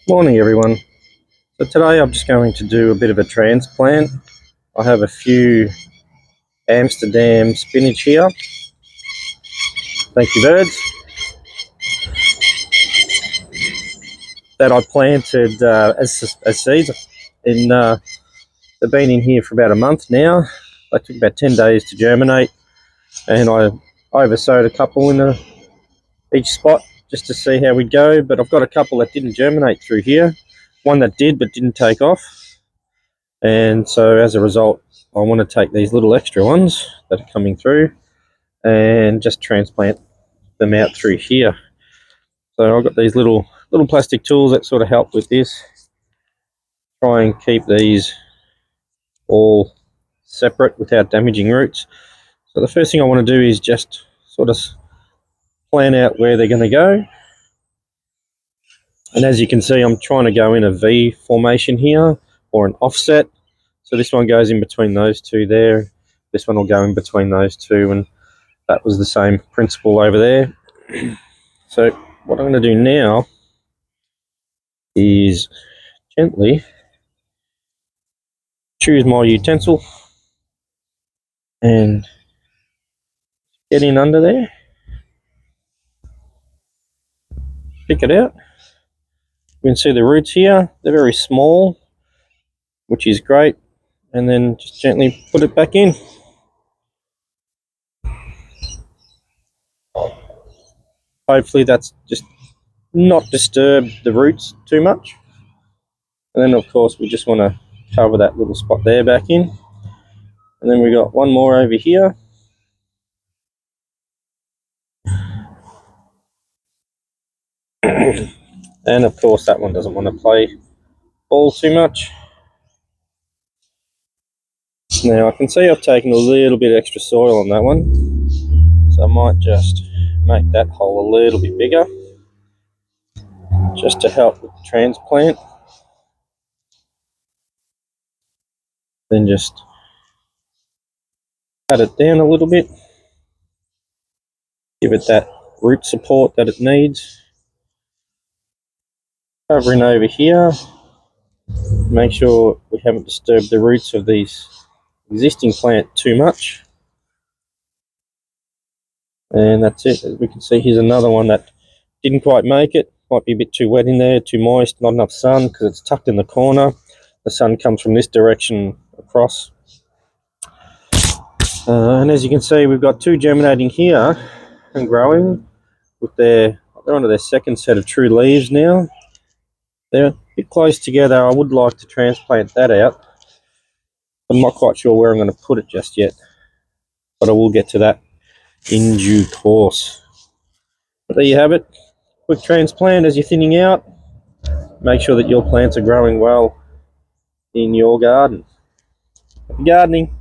Morning everyone. So today I'm just going to do a bit of a transplant. I have a few Amsterdam spinach here. Thank you birds. That I planted as seeds. They've been in here for about a month now. They took about 10 days to germinate, and I oversowed a couple in each spot just to see how we'd go, but I've got a couple that didn't germinate through here. One that did but didn't take off. And so as a result, I want to take these little extra ones that are coming through and just transplant them out through here. So I've got these little plastic tools that sort of help with this. Try and keep these all separate without damaging roots. So the first thing I want to do is just sort of plan out where they're going to go. And as you can see, I'm trying to go in a V formation here, or an offset. So this one goes in between those two there. This one will go in between those two, and that was the same principle over there. So what I'm going to do now is gently choose my utensil and get in under there, pick it out. You can see the roots here, they're very small, which is great, and then just gently put it back in. Hopefully that's just not disturb the roots too much. And then of course we just want to cover that little spot there back in. And then we got one more over here. And of course that one doesn't want to play ball too much. Now I can see I've taken a little bit extra soil on that one, so I might just make that hole a little bit bigger just to help with the transplant. Then just cut it down a little bit, give it that root support that it needs. Covering over here, make sure we haven't disturbed the roots of these existing plant too much. And that's it. As we can see, here's another one that didn't quite make it. Might be a bit too wet in there, too moist, not enough sun because it's tucked in the corner. The sun comes from this direction across. And as you can see, we've got two germinating here and growing. They're onto their second set of true leaves now. They're a bit close together. I would like to transplant that out. I'm not quite sure where I'm going to put it just yet, but I will get to that in due course. But there you have it. Quick transplant as you're thinning out. Make sure that your plants are growing well in your garden. Happy gardening.